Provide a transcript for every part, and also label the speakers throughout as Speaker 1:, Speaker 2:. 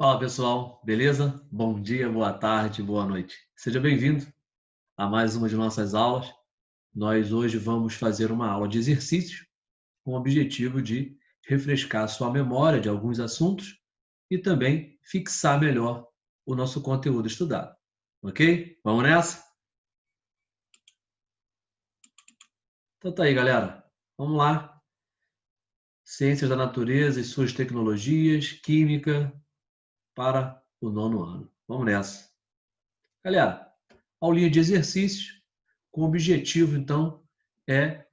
Speaker 1: Fala pessoal, beleza? Bom dia, boa tarde, boa noite. Seja bem-vindo a mais uma de nossas aulas. Nós hoje vamos fazer uma aula de exercícios com o objetivo de refrescar a sua memória de alguns assuntos e também fixar melhor o nosso conteúdo estudado. Ok? Vamos nessa? Então tá aí, galera. Vamos lá. Ciências da natureza e suas tecnologias, química para o nono ano. Vamos nessa. Galera, aulinha de exercícios, com o objetivo, então, é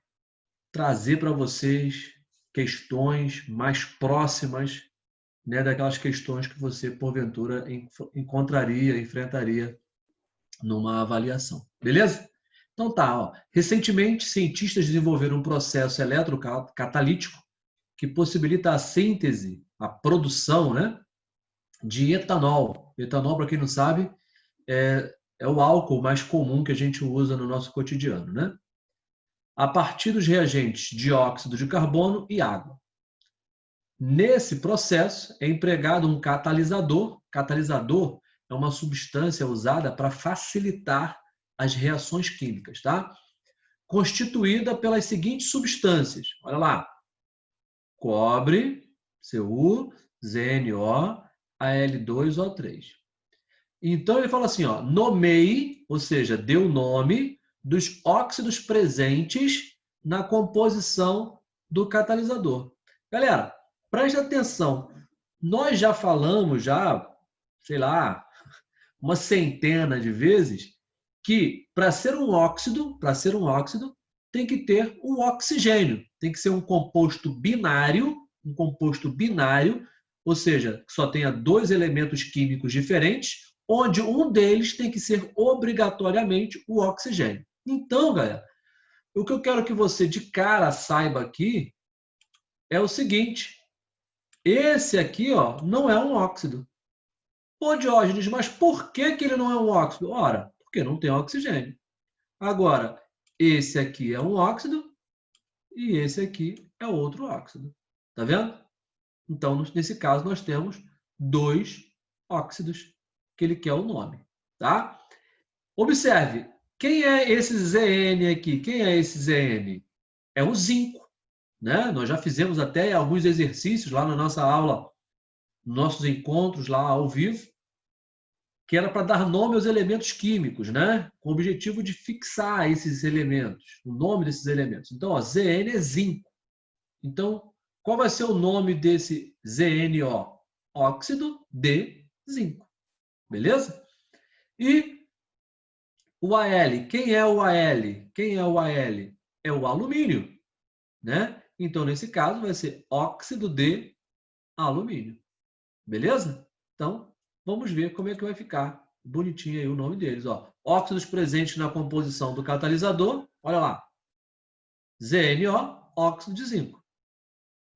Speaker 1: trazer para vocês questões mais próximas, né, daquelas questões que você, porventura, encontraria, enfrentaria numa avaliação. Beleza? Então tá, ó. Recentemente, cientistas desenvolveram um processo eletrocatalítico que possibilita a síntese, a produção, né, de etanol. Etanol, para quem não sabe, é o álcool mais comum que a gente usa no nosso cotidiano, né? A partir dos reagentes dióxido de carbono e água. Nesse processo é empregado um catalisador. Catalisador é uma substância usada para facilitar as reações químicas, tá? Constituída pelas seguintes substâncias. Olha lá: cobre, Cu, ZNO, Al2O3. Então ele fala assim, ó, nomeie, ou seja, dê o nome dos óxidos presentes na composição do catalisador. Galera, preste atenção. Nós já falamos sei lá, uma centena de vezes que para ser um óxido, tem que ter um oxigênio, tem que ser um composto binário, ou seja, que só tenha dois elementos químicos diferentes, onde um deles tem que ser obrigatoriamente o oxigênio. Então, galera, o que eu quero que você de cara saiba aqui é o seguinte: esse aqui, ó, não é um óxido. Pô, Diógenes, mas por que ele não é um óxido? Ora, porque não tem oxigênio. Agora, esse aqui é um óxido e esse aqui é outro óxido. Tá vendo? Então, nesse caso, nós temos dois óxidos que ele quer o nome. Tá? Observe, quem é esse Zn aqui? Quem é esse Zn? É o zinco. Né? Nós já fizemos até alguns exercícios lá na nossa aula, nossos encontros lá ao vivo, que era para dar nome aos elementos químicos, né? Com o objetivo de fixar esses elementos, o nome desses elementos. Então, ó, Zn é zinco. Então, qual vai ser o nome desse ZNO? Óxido de zinco. Beleza? E o Al, quem é o Al? Quem é o Al? É o alumínio, né? Então, nesse caso, vai ser óxido de alumínio. Beleza? Então, vamos ver como é que vai ficar bonitinho aí o nome deles. Ó. Óxidos presentes na composição do catalisador. Olha lá. ZNO, óxido de zinco.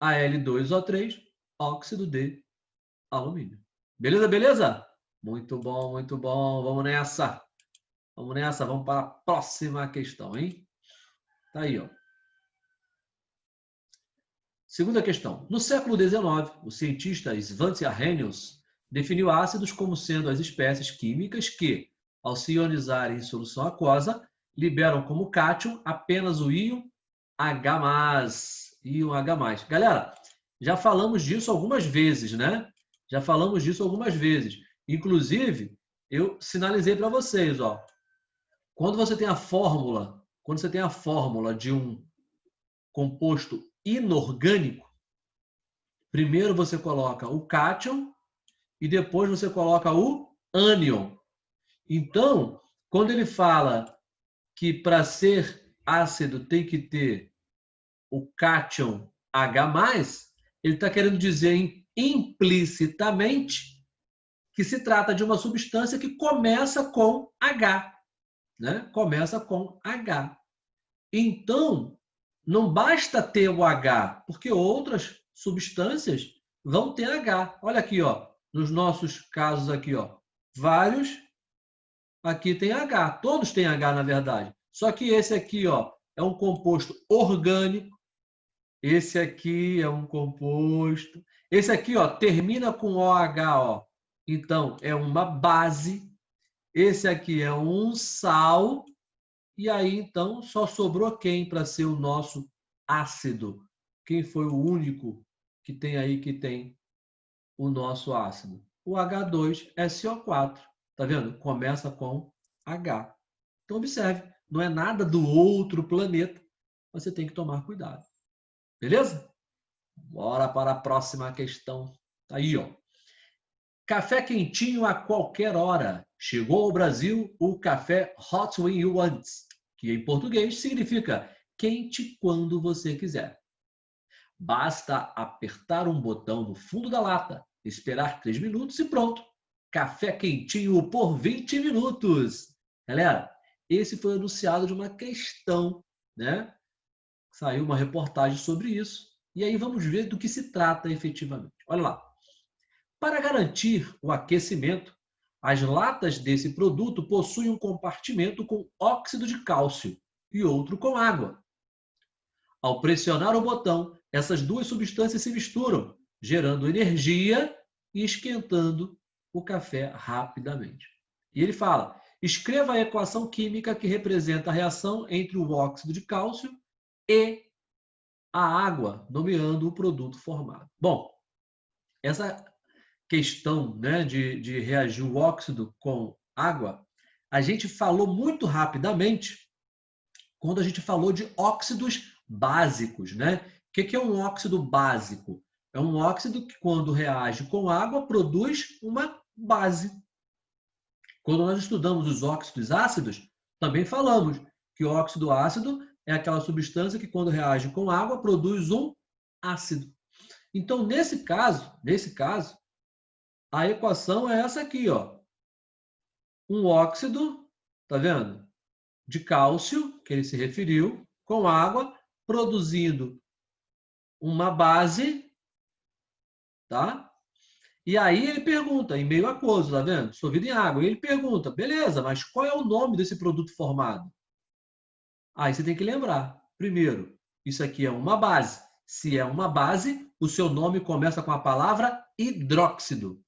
Speaker 1: Al2O3, óxido de alumínio. Beleza, beleza? Muito bom, muito bom. Vamos nessa. Vamos nessa, vamos para a próxima questão, hein? Tá aí, ó. Segunda questão. No século XIX, o cientista Svante Arrhenius definiu ácidos como sendo as espécies químicas que, ao se ionizarem em solução aquosa, liberam como cátion apenas o íon H+. Íon H+. Galera, já falamos disso algumas vezes, né? Já falamos disso algumas vezes. Inclusive, eu sinalizei para vocês, ó. Quando você tem a fórmula de um composto inorgânico, primeiro você coloca o cátion e depois você coloca o ânion. Então, quando ele fala que para ser ácido tem que ter o cátion H+, ele está querendo dizer implicitamente que se trata de uma substância que começa com H, né? Começa com H. Então, não basta ter o H, porque outras substâncias vão ter H. Olha aqui, ó, nos nossos casos aqui, ó, vários aqui tem H, todos têm H na verdade. Só que esse aqui, ó, é um composto orgânico. Esse aqui é um composto. Esse aqui, ó, termina com OH, ó. então é uma base. Esse aqui é um sal. E aí, então, só sobrou quem para ser o nosso ácido? Quem foi o único que tem aí que tem o nosso ácido? O H2SO4. Tá vendo? Começa com H. Então, observe, não é nada do outro planeta. Você tem que tomar cuidado. Beleza? Bora para a próxima questão. Tá aí, ó. Café quentinho a qualquer hora. Chegou ao Brasil o café Hot When You Want, que em português significa quente quando você quiser. Basta apertar um botão no fundo da lata, esperar 3 minutos e pronto. Café quentinho por 20 minutos. Galera, esse foi anunciado de uma questão, né? Saiu uma reportagem sobre isso. E aí vamos ver do que se trata efetivamente. Olha lá. Para garantir o aquecimento, as latas desse produto possuem um compartimento com óxido de cálcio e outro com água. Ao pressionar o botão, essas duas substâncias se misturam, gerando energia e esquentando o café rapidamente. E ele fala: escreva a equação química que representa a reação entre o óxido de cálcio e a água, nomeando o produto formado. Bom, essa questão, né, de reagir o óxido com água, a gente falou muito rapidamente quando a gente falou de óxidos básicos, né? O que é um óxido básico? É um óxido que, quando reage com água, produz uma base. Quando nós estudamos os óxidos ácidos, também falamos que o óxido ácido é aquela substância que, quando reage com água, produz um ácido. Então, nesse caso, a equação é essa aqui, ó. Um óxido, tá vendo? De cálcio, que ele se referiu, com água, produzindo uma base, tá? E aí ele pergunta, em meio aquoso, tá vendo? Dissolvido em água. E ele pergunta, beleza, mas qual é o nome desse produto formado? Aí você tem que lembrar. Primeiro, isso aqui é uma base. Se é uma base, o seu nome começa com a palavra hidróxido.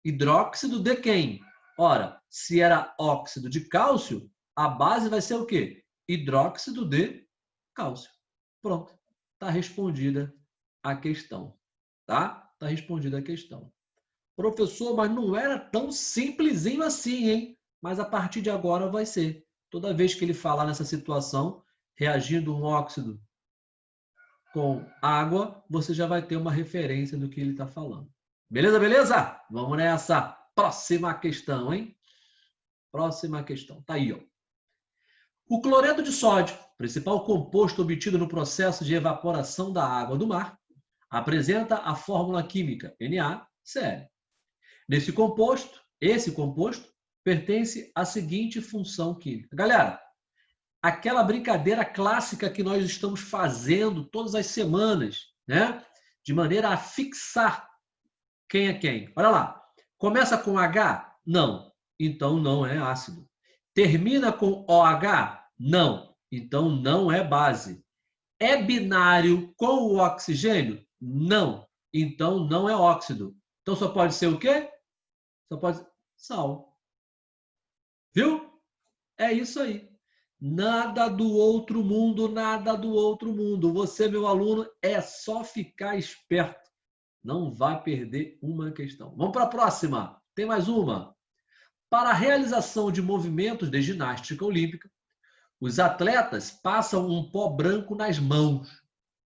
Speaker 1: Hidróxido de quem? Ora, se era óxido de cálcio, a base vai ser o quê? Hidróxido de cálcio. Pronto. Está respondida a questão. Tá? Está respondida a questão. Professor, mas não era tão simplesinho assim, hein? Mas a partir de agora vai ser. Toda vez que ele falar nessa situação, reagindo um óxido com água, você já vai ter uma referência do que ele está falando. Beleza, beleza? Vamos nessa próxima questão, hein? Próxima questão. Tá aí, ó. O cloreto de sódio, principal composto obtido no processo de evaporação da água do mar, apresenta a fórmula química NaCl. Esse composto pertence à seguinte função química. Galera, aquela brincadeira clássica que nós estamos fazendo todas as semanas, né? De maneira a fixar quem é quem. Olha lá. Começa com H? Não. Então não é ácido. Termina com OH? Não. Então não é base. É binário com o oxigênio? Não. Então não é óxido. Então só pode ser o quê? Só pode ser sal. Viu? É isso aí. Nada do outro mundo, nada do outro mundo. Você, meu aluno, é só ficar esperto. Não vai perder uma questão. Vamos para a próxima. Tem mais uma. Para a realização de movimentos de ginástica olímpica, os atletas passam um pó branco nas mãos,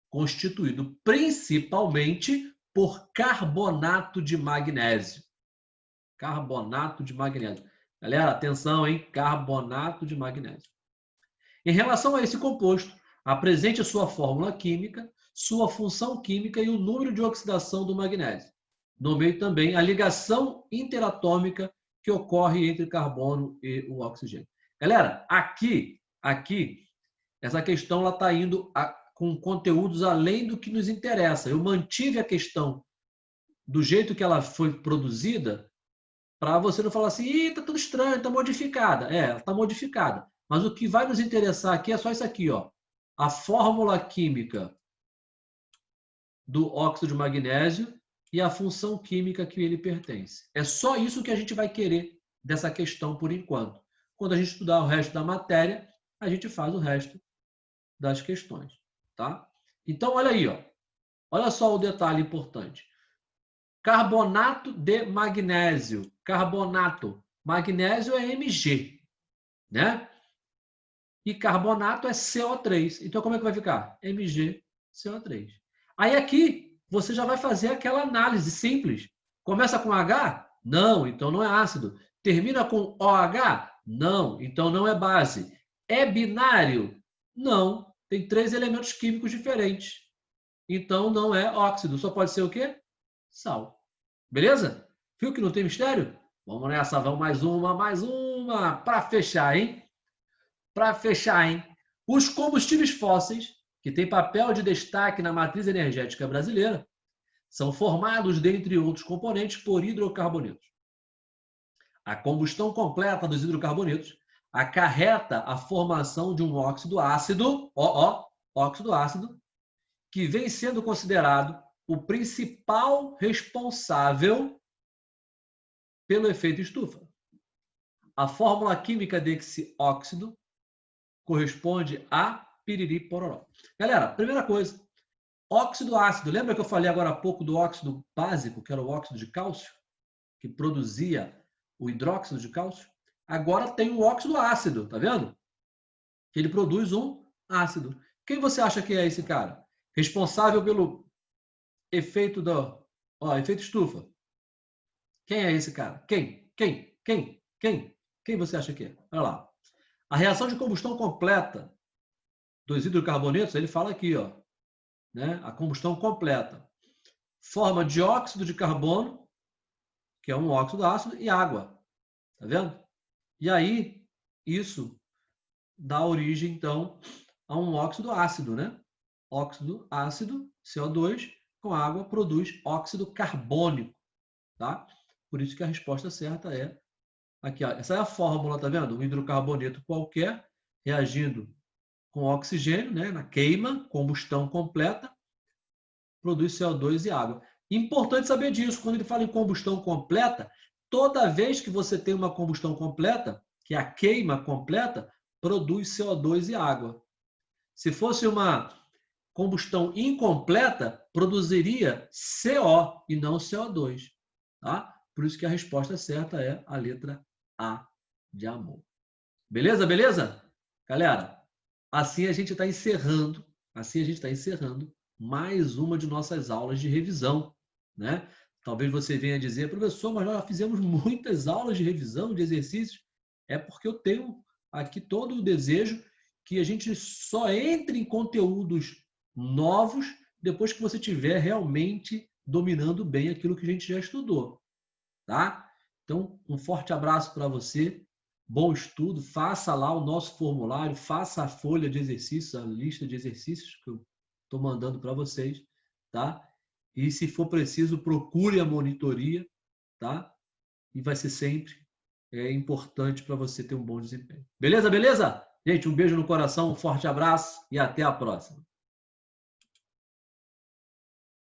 Speaker 1: constituído principalmente por carbonato de magnésio. Carbonato de magnésio. Galera, atenção, hein? Carbonato de magnésio. Em relação a esse composto, apresente a sua fórmula química, sua função química e o número de oxidação do magnésio. Nomeie também a ligação interatômica que ocorre entre carbono e o oxigênio. Galera, aqui essa questão está indo com conteúdos além do que nos interessa. Eu mantive a questão do jeito que ela foi produzida para você não falar assim, está tudo estranho, está modificada. Ela está modificada. Mas o que vai nos interessar aqui é só isso aqui, ó. A fórmula química do óxido de magnésio e a função química que ele pertence. É só isso que a gente vai querer dessa questão por enquanto. Quando a gente estudar o resto da matéria, a gente faz o resto das questões, tá? Então, olha aí, ó. Olha só o detalhe importante. Carbonato de magnésio. Carbonato. Magnésio é Mg, né? E carbonato é CO3. Então, como é que vai ficar? MgCO3. Aí aqui, você já vai fazer aquela análise simples. Começa com H? Não, então não é ácido. Termina com OH? Não, então não é base. É binário? Não, tem 3 elementos químicos diferentes. Então não é óxido. Só pode ser o quê? Sal. Beleza? Viu que não tem mistério? Vamos nessa, vamos mais uma. Para fechar, hein? Para fechar, hein? Os combustíveis fósseis, que têm papel de destaque na matriz energética brasileira, são formados, dentre outros componentes, por hidrocarbonetos. A combustão completa dos hidrocarbonetos acarreta a formação de um óxido ácido, óxido ácido, que vem sendo considerado o principal responsável pelo efeito estufa. A fórmula química desse óxido corresponde a piriri pororó. Galera, primeira coisa, óxido ácido. Lembra que eu falei agora há pouco do óxido básico, que era o óxido de cálcio, que produzia o hidróxido de cálcio? Agora tem o óxido ácido, tá vendo? Que ele produz um ácido. Quem você acha que é esse cara? Responsável pelo efeito efeito estufa. Quem é esse cara? Quem você acha que é? Olha lá. A reação de combustão completa dos hidrocarbonetos, ele fala aqui, ó, né? A combustão completa. Forma dióxido de carbono, que é um óxido ácido, e água. Tá vendo? E aí, isso dá origem, então, a um óxido ácido, né? Óxido ácido, CO2, com água, produz óxido carbônico, tá? Por isso que a resposta certa é aqui, ó. Essa é a fórmula, tá vendo? Um hidrocarboneto qualquer reagindo com oxigênio, né? Na queima, combustão completa, produz CO2 e água. Importante saber disso. Quando ele fala em combustão completa, toda vez que você tem uma combustão completa, que é a queima completa, produz CO2 e água. Se fosse uma combustão incompleta, produziria CO e não CO2. Tá? Por isso que a resposta certa é a letra A de amor. Beleza, beleza? Galera, assim a gente está encerrando mais uma de nossas aulas de revisão, né? Talvez você venha dizer, professor, mas nós já fizemos muitas aulas de revisão, de exercícios. É porque eu tenho aqui todo o desejo que a gente só entre em conteúdos novos depois que você estiver realmente dominando bem aquilo que a gente já estudou, tá? Então, um forte abraço para você. Bom estudo, faça lá o nosso formulário, faça a folha de exercícios, a lista de exercícios que eu estou mandando para vocês, tá? E se for preciso, procure a monitoria, tá? E vai ser sempre importante para você ter um bom desempenho. Beleza, beleza? Gente, um beijo no coração, um forte abraço e até a próxima.